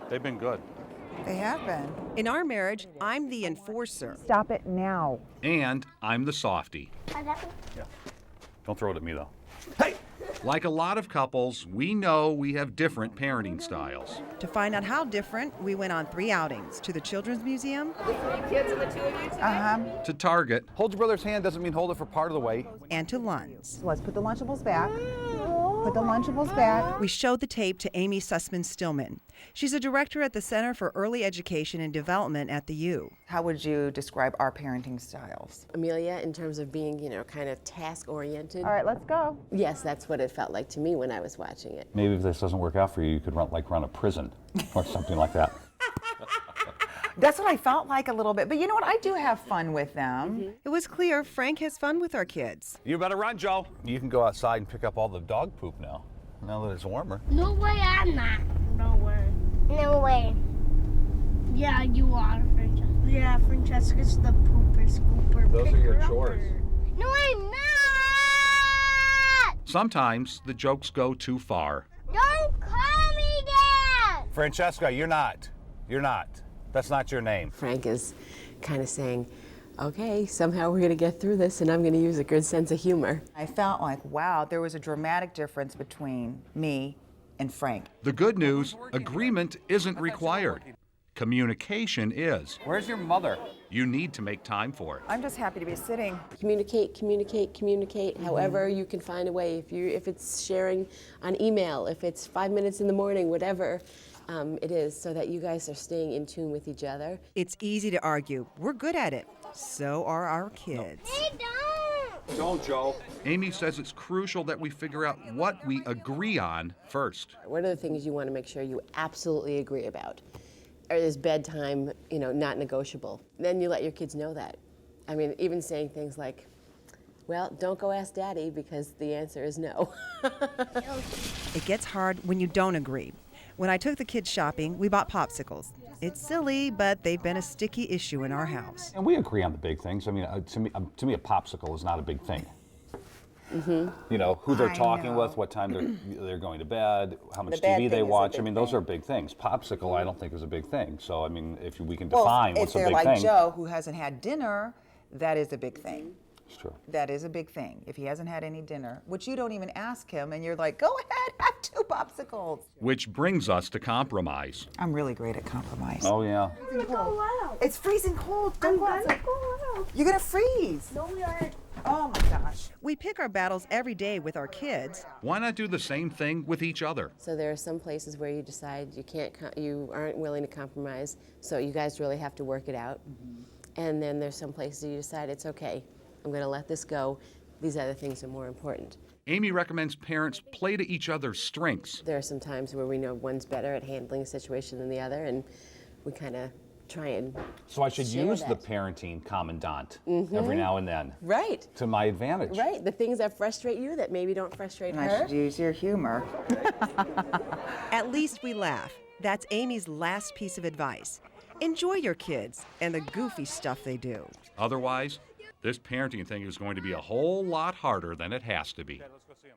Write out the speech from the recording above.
They've been good. They have been. In our marriage, I'm the enforcer. Stop it now. And I'm the softie. Yeah. Don't throw it at me, though. Hey! Like a lot of couples, we know we have different parenting styles. To find out how different, we went on 3 outings to the Children's Museum. The 3 kids and the 2 of you? To Target. Hold your brother's hand doesn't mean hold it for part of the way. And to Lund's. So let's put the Lunchables back. Put the Lunchables back. We showed the tape to Amy Sussman-Stillman. She's a director at the Center for Early Education and Development at the U. How would you describe our parenting styles? Amelia, in terms of being, kind of task-oriented. All right, let's go. Yes, that's what it felt like to me when I was watching it. Maybe if this doesn't work out for you, you could run a prison or something like that. That's what I felt like a little bit. But you know what? I do have fun with them. It was clear Frank has fun with our kids. You better run, Joe. You can go outside and pick up all the dog poop now that it's warmer. No way I'm not. No way. No way. Yeah, you are, Francesca. Yeah, Francesca's the pooper scooper. Those are your chores. No, I'm not! Sometimes the jokes go too far. Don't call me Dad! Francesca, you're not. You're not. That's not your name. Frank is kind of saying, okay, somehow we're going to get through this, and I'm going to use a good sense of humor. I felt like, wow, there was a dramatic difference between me and Frank. The good news, agreement isn't required. Communication is. Where's your mother? You need to make time for it. I'm just happy to be sitting. Communicate. However you can find a way. If it's sharing on email, if it's 5 minutes in the morning, whatever it is, so that you guys are staying in tune with each other. It's easy to argue. We're good at it. So are our kids. Hey, don't! Don't, Joe. Amy says it's crucial that we figure out what we agree on first. What are the things you want to make sure you absolutely agree about? Or is bedtime, not negotiable? Then you let your kids know that. I mean, even saying things like, well, don't go ask Daddy because the answer is no. It gets hard when you don't agree. When I took the kids shopping, we bought popsicles. It's silly, but they've been a sticky issue in our house. And we agree on the big things. I mean, to me, a popsicle is not a big thing. Who they're talking with, what time they're going to bed, how much TV they watch. I mean, those are big things. Popsicle, I don't think is a big thing. So, I mean, if we can define what's a big thing. If they're like Joe, who hasn't had dinner, that is a big thing. It's true. That is a big thing. If he hasn't had any dinner, which you don't even ask him, and you're like, go ahead, have 2 popsicles. Which brings us to compromise. I'm really great at compromise. Oh, yeah. Go out. It's freezing cold. Don't go outside. Go out. You're going to freeze. No, we aren't. Oh, my gosh. We pick our battles every day with our kids. Why not do the same thing with each other? So there are some places where you decide you aren't willing to compromise, so you guys really have to work it out. And then there's some places you decide it's okay. I'm going to let this go. These other things are more important. Amy recommends parents play to each other's strengths. There are some times where we know one's better at handling a situation than the other, and we kind of try and So I should share use that. the parenting commandant every now and then. Right. To my advantage. Right. The things that frustrate you that maybe don't frustrate And her. I should use your humor. At least we laugh. That's Amy's last piece of advice. Enjoy your kids and the goofy stuff they do. Otherwise, this parenting thing is going to be a whole lot harder than it has to be. Okay, let's go see him.